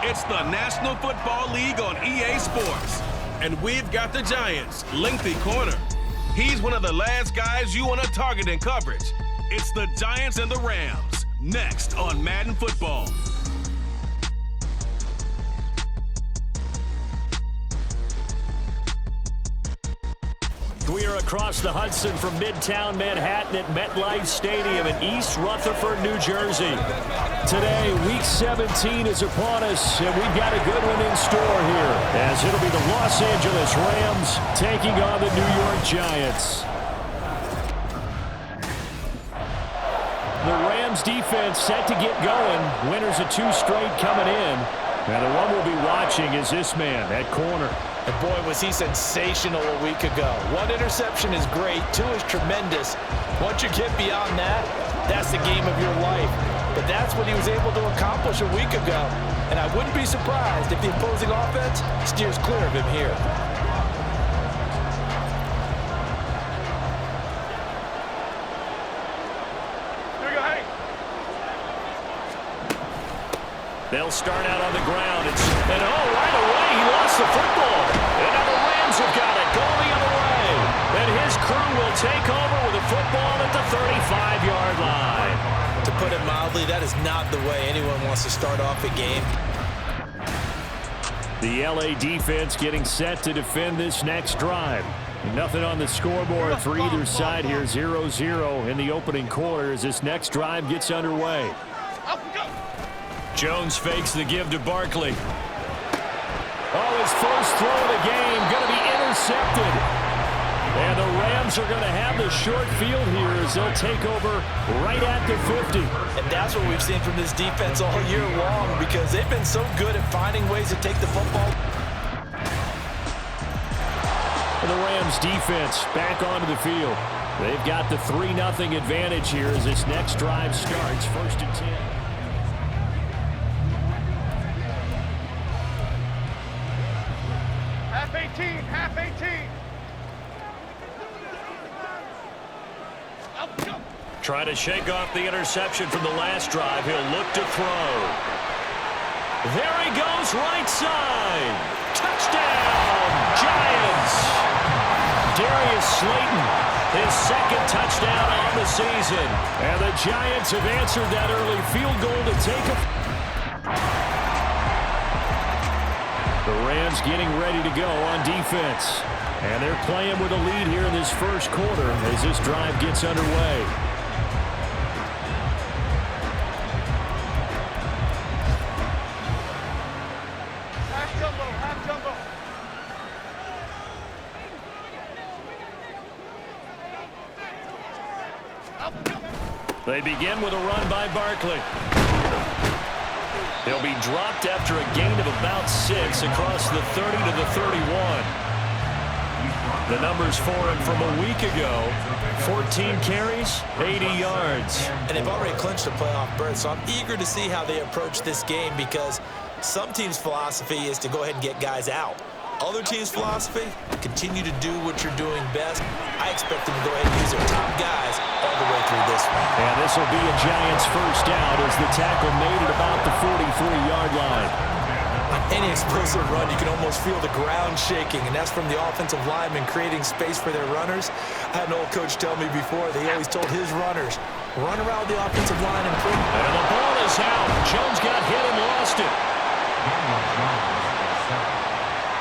It's the National Football League on EA Sports. And we've got the Giants' lengthy corner. He's one of the last guys you want to target in coverage. It's the Giants and the Rams, next on Madden Football. We are across the Hudson from Midtown Manhattan at MetLife Stadium in East Rutherford, New Jersey. Today, Week 17 is upon us, and we've got a good one in store here, as it'll be the Los Angeles Rams taking on the New York Giants. The Rams defense set to get going. Winners of 2 straight coming in. And the one we'll be watching is this man at corner. And boy, was he sensational a week ago. 1 interception is great. 2 is tremendous. Once you get beyond that, that's the game of your life. But that's what he was able to accomplish a week ago. And I wouldn't be surprised if the opposing offense steers clear of him here. They'll start out on the ground. And right away, he lost the football. And now the Rams have got it going the other way. And his crew will take over with the football at the 35-yard line. To put it mildly, that is not the way anyone wants to start off a game. The LA defense getting set to defend this next drive. Nothing on the scoreboard for either side here. 0-0 in the opening quarter as this next drive gets underway. Jones fakes the give to Barkley. His first throw of the game going to be intercepted. And the Rams are going to have the short field here as they'll take over right at the 50. And that's what we've seen from this defense all year long, because they've been so good at finding ways to take the football. And the Rams defense back onto the field. They've got the 3-0 advantage here as this next drive starts. 1st and 10. Half 18. Trying to shake off the interception from the last drive. He'll look to throw. There he goes, right side. Touchdown, Giants. Darius Slayton, his 2nd touchdown on the season. And the Giants have answered that early field goal to take a... The Rams getting ready to go on defense. And they're playing with a lead here in this first quarter as this drive gets underway. Half jumbo. They begin with a run by Barkley. He'll be dropped after a gain of about 6 across the 30 to the 31. The numbers for him from a week ago: 14 carries, 80 yards. And they've already clinched a playoff berth, so I'm eager to see how they approach this game, because some teams' philosophy is to go ahead and get guys out. Other teams' philosophy, continue to do what you're doing best. I expect them to go ahead and use their top guys all the way through this one. And this will be a Giants first down as the tackle made at about the 43-yard line. On any explosive run, you can almost feel the ground shaking, and that's from the offensive linemen creating space for their runners. I had an old coach tell me before, they always told his runners, run around the offensive line and put... And the ball is out. Jones got hit and lost it.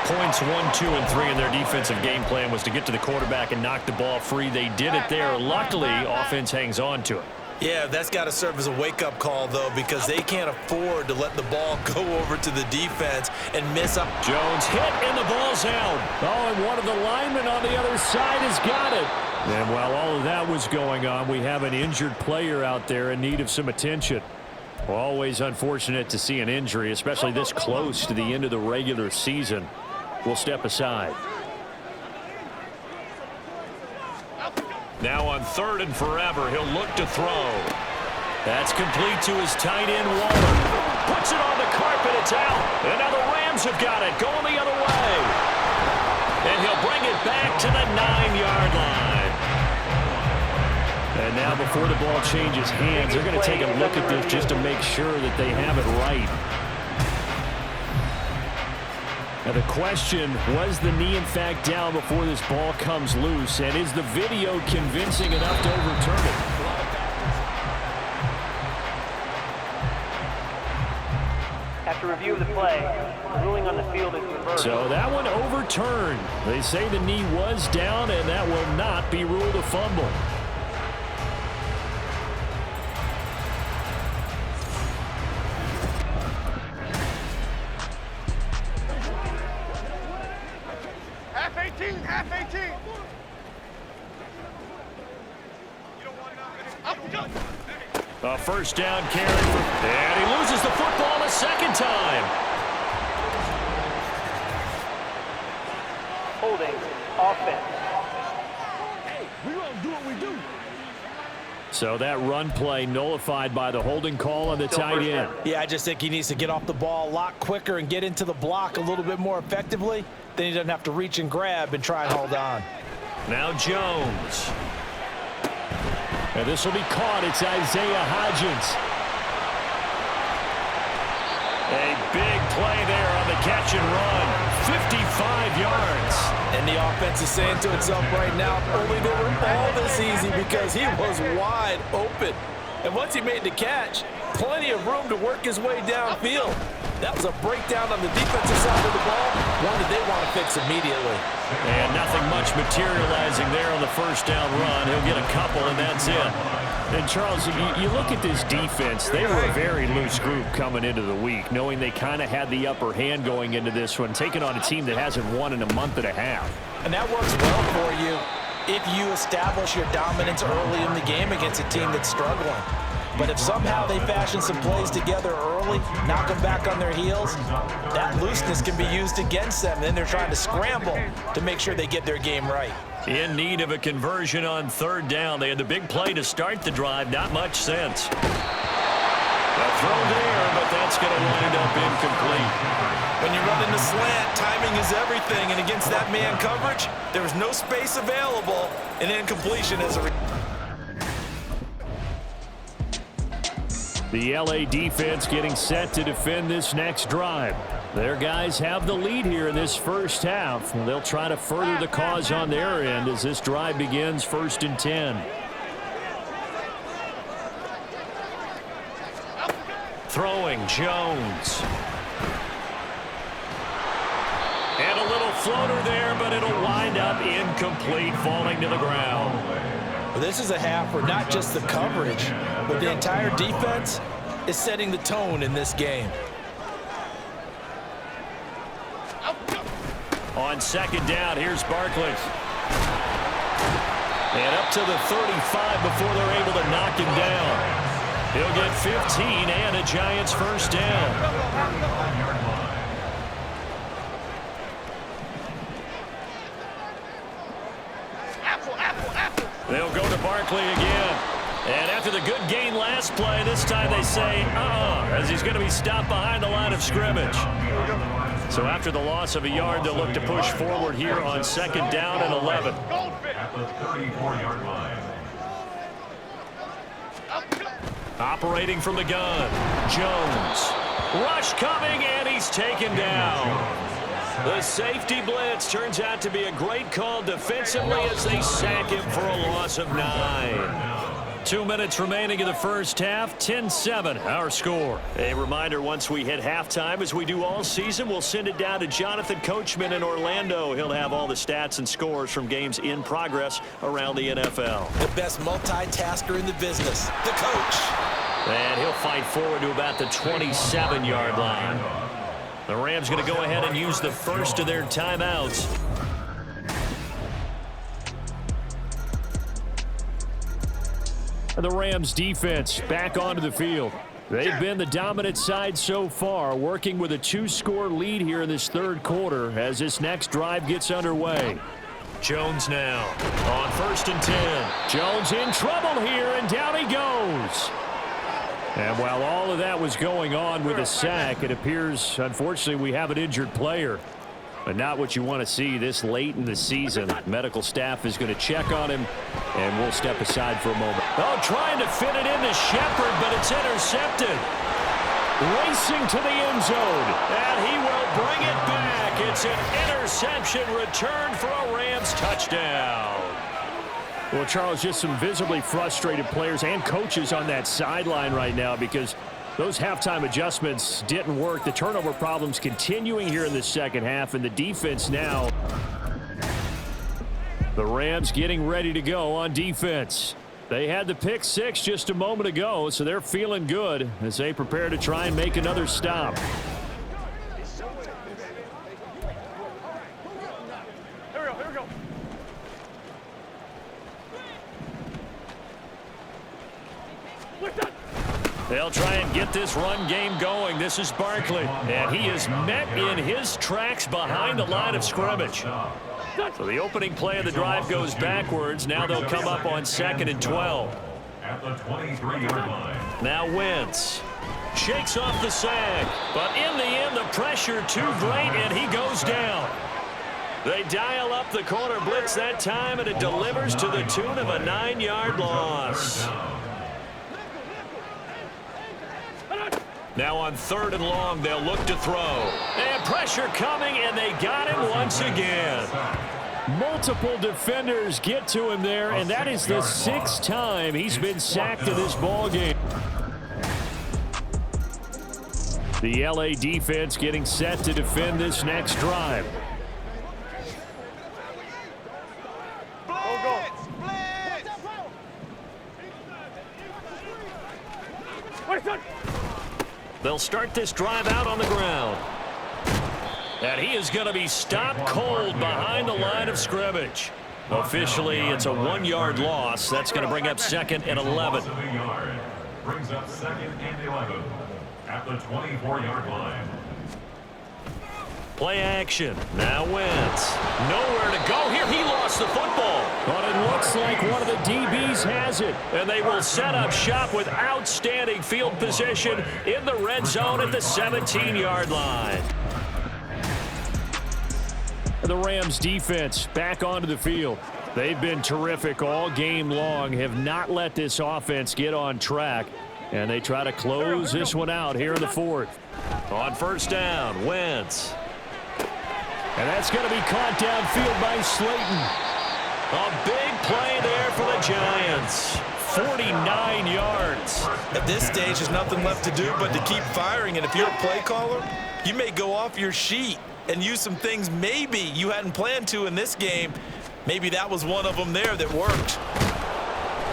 Points 1, 2, and 3 in their defensive game plan was to get to the quarterback and knock the ball free. They did it there. Luckily, offense hangs on to it. Yeah, that's got to serve as a wake-up call, though, because they can't afford to let the ball go over to the defense and miss up. Jones hit, and the ball's out. And one of the linemen on the other side has got it. And while all of that was going on, we have an injured player out there in need of some attention. Well, always unfortunate to see an injury, especially this close to the end of the regular season. We'll step aside. Now on 3rd and forever, he'll look to throw. That's complete to his tight end, Waller. Puts it on the carpet, it's out. And now the Rams have got it, going the other way. And he'll bring it back to the 9-yard line. And now before the ball changes hands, they're going to take a look at this just to make sure that they have it right. Now the question, was the knee in fact down before this ball comes loose? And is the video convincing enough to overturn it? After review of the play, ruling on the field is reversed. So that one overturned. They say the knee was down, and that will not be ruled a fumble. Half 18, half 18. You don't want enough. A first down carry, and he loses the football a second time. Holding offense. Hey, we gonna do what we do. So that run play nullified by the holding call on the tight end. Yeah, I just think he needs to get off the ball a lot quicker and get into the block a little bit more effectively. Then he doesn't have to reach and grab and try and hold on. Now Jones. And this will be caught. It's Isaiah Hodgins. A big play there on the catch and run. 55 yards. And the offense is saying to itself right now, only they were all this easy because he was wide open. And once he made the catch, plenty of room to work his way downfield. That was a breakdown on the defensive side of the ball, one that they want to fix immediately. And nothing much materializing there on the first down run. He'll get a couple, and that's it. And, Charles, you look at this defense, they were a very loose group coming into the week, knowing they kind of had the upper hand going into this one, taking on a team that hasn't won in a month and a half. And that works well for you if you establish your dominance early in the game against a team that's struggling. But if somehow they fashion some plays together early, knock them back on their heels, that looseness can be used against them. Then they're trying to scramble to make sure they get their game right. In need of a conversion on third down. They had the big play to start the drive. Not much sense. A throw there, but that's going to wind up incomplete. When you're running the slant, timing is everything. And against that man coverage, there was no space available. And incompletion as a result. The LA defense getting set to defend this next drive. Their guys have the lead here in this first half. They'll try to further the cause on their end as this drive begins 1st and 10. Throwing Jones. And a little floater there, but it'll wind up incomplete, falling to the ground. Well, this is a half where not just the coverage, but the entire defense is setting the tone in this game. On second down, here's Barkley. And up to the 35 before they're able to knock him down. He'll get 15 and a Giants first down. They'll go to Barkley again. And after the good gain last play, this time they say, as he's going to be stopped behind the line of scrimmage. So after the loss of a yard, they'll look to push forward here on second down and 11. At the 34-yard line. Operating from the gun, Jones. Rush coming, and he's taken down. The safety blitz turns out to be a great call defensively as they sack him for a loss of 9. 2 minutes remaining in the first half, 10-7 our score. A reminder, once we hit halftime, as we do all season, we'll send it down to Jonathan Coachman in Orlando. He'll have all the stats and scores from games in progress around the NFL. The best multitasker in the business, the coach. And he'll fight forward to about the 27-yard line. The Rams going to go ahead and use the first of their timeouts. The Rams defense back onto the field. They've been the dominant side so far, working with a 2-score lead here in this third quarter as this next drive gets underway. Jones now on 1st and 10. Jones in trouble here, and down he goes. And while all of that was going on with a sack, it appears, unfortunately, we have an injured player. But not what you want to see this late in the season. Medical staff is going to check on him, and we'll step aside for a moment. Oh, trying to fit it into Shepard, but it's intercepted. Racing to the end zone, and he will bring it back. It's It's an interception returned for a Rams touchdown. Well, Charles, just some visibly frustrated players and coaches on that sideline right now because those halftime adjustments didn't work. The turnover problems continuing here in the second half, and the defense now. The Rams getting ready to go on defense. They had the pick six just a moment ago, so they're feeling good as they prepare to try and make another stop. They'll try and get this run game going. This is Barkley, and he is met in his tracks behind the line of scrimmage. So the opening play of the drive goes backwards. Now they'll come up on 2nd and 12. At the 23-yard line. Now Wentz shakes off the sack, but in the end the pressure too great, and he goes down. They dial up the corner blitz that time, and it delivers to the tune of a 9-yard loss. Now on 3rd and long, they'll look to throw. And pressure coming, and they got him once again. Multiple defenders get to him there, and that is the 6th time he's been sacked in this ballgame. The LA defense getting set to defend this next drive. They'll start this drive out on the ground. And he is going to be stopped cold behind the line of scrimmage. Officially, it's a 1-yard loss. That's going to bring up 2nd and 11. Brings up 2nd and 11 at the 24-yard line. Play action. Now Wentz. Nowhere to go here. He lost the football. But it looks like one of the DBs has it. And they will set up shop with outstanding field position in the red zone at the 17-yard line. The Rams defense back onto the field. They've been terrific all game long, have not let this offense get on track, and they try to close this one out here in the 4th. On 1st down, Wentz. And that's going to be caught downfield by Slayton. A big play there for the Giants. 49 yards. At this stage, there's nothing left to do but to keep firing, and if you're a play caller, you may go off your sheet and use some things maybe you hadn't planned to in this game. Maybe that was one of them there that worked.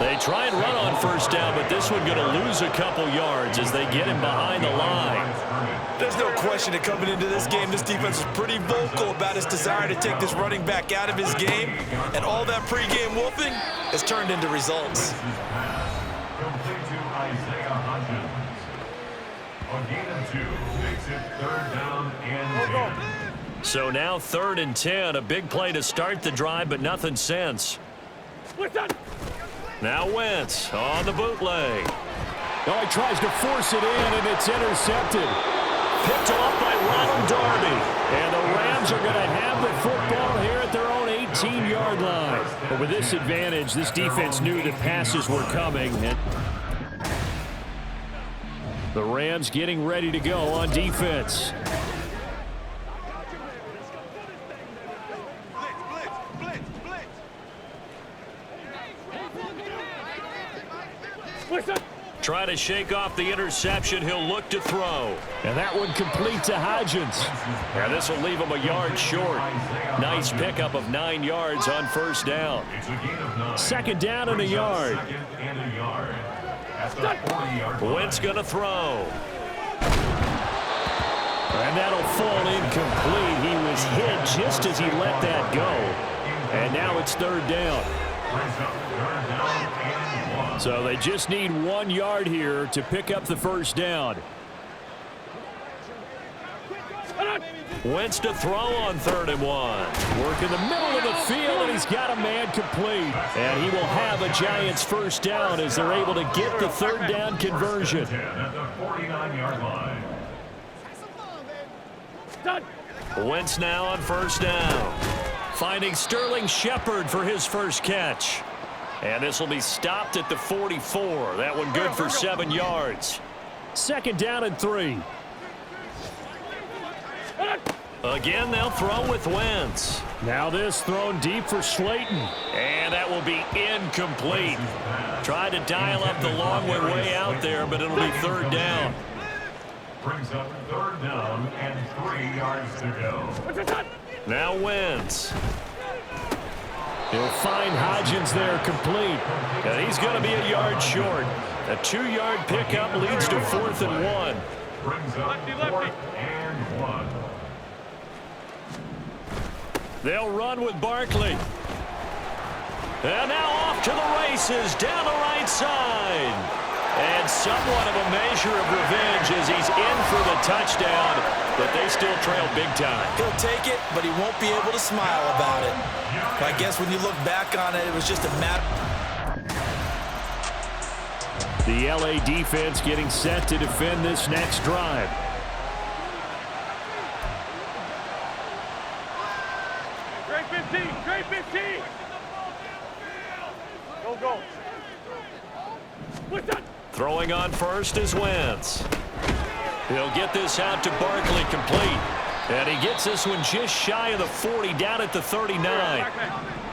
They try and run on 1st down, but this one going to lose a couple yards as they get him behind the line. There's no question that coming into this game, this defense is pretty vocal about its desire to take this running back out of his game, and all that pregame wolfing has turned into results. Complete to Isaiah Hodgins. On gain of 2, makes it 3rd down and 10. So now 3rd and 10, a big play to start the drive, but nothing since. Now Wentz on the bootleg. Oh, he tries to force it in, and it's intercepted. Picked off by Ronald Darby. And the Rams are going to have the football here at their own 18-yard line. But with this advantage, this defense knew that passes were coming. And the Rams getting ready to go on defense. Try to shake off the interception. He'll look to throw. And that one complete to Hodgins. And this will leave him a yard short. Nice pickup of 9 yards on 1st down. 2nd down and a yard. Wentz going to throw. And that'll fall incomplete. He was hit just as he let that go. And now it's 3rd down. So they just need 1 yard here to pick up the 1st down. Wentz to throw on 3rd and 1. Work in the middle of the field, and he's got a man complete. And he will have a Giants 1st down as they're able to get the 3rd down conversion. Wentz now on 1st down. Finding Sterling Shepard for his first catch. And this will be stopped at the 44. That one good for 7 yards. 2nd down and 3. Again, they'll throw with Wentz. Now this thrown deep for Slayton. And that will be incomplete. Tried to dial up the long way out there, but it'll be third down. Brings up third down and 3 yards to go. Now Wentz. He'll find Hodgins there complete. And he's going to be a yard short. A 2-yard pickup leads to 4th and 1. Brings up 4th and 1. They'll run with Barkley. And now off to the races down the right side. And somewhat of a measure of revenge as he's in for the touchdown, but they still trail big time. He'll take it, but he won't be able to smile about it. I guess when you look back on it, it was just a matter. The LA defense getting set to defend this next drive. Trey 15, Trey 15. Go. What's that? Throwing on first is Wentz. He'll get this out to Barkley complete. And he gets this one just shy of the 40 down at the 39.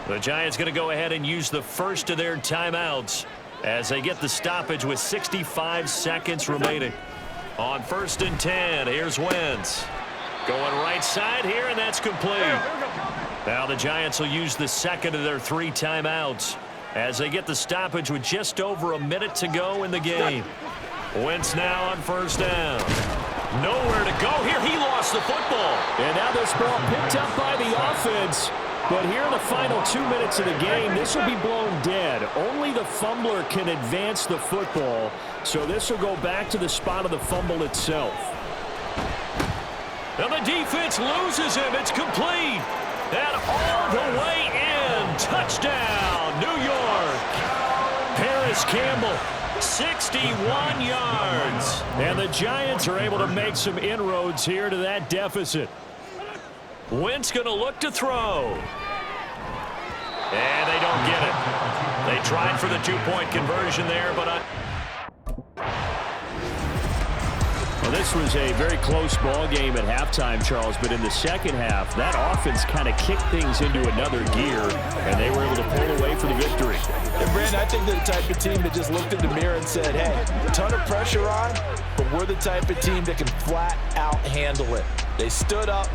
The Giants going to go ahead and use the first of their timeouts as they get the stoppage with 65 seconds remaining. On 1st and 10, here's Wentz. Going right side here, and that's complete. Now the Giants will use the second of their 3 timeouts as they get the stoppage with just over a minute to go in the game. Wentz now on 1st down. Nowhere to go here. He lost the football. And now this ball picked up by the offense. But here in the final 2 minutes of the game, this will be blown dead. Only the fumbler can advance the football. So this will go back to the spot of the fumble itself. And the defense loses him. It's complete. And all the way in. Touchdown, New York. Paris Campbell, 61 yards. And the Giants are able to make some inroads here to that deficit. Wentz going to look to throw. And they don't get it. They tried for the 2-point conversion there, but Well, this was a very close ball game at halftime, Charles, but in the second half, that offense kind of kicked things into another gear, and they were able to pull away for the victory. And Brandon, I think they're the type of team that just looked in the mirror and said, hey, a ton of pressure on, but we're the type of team that can flat out handle it. They stood up,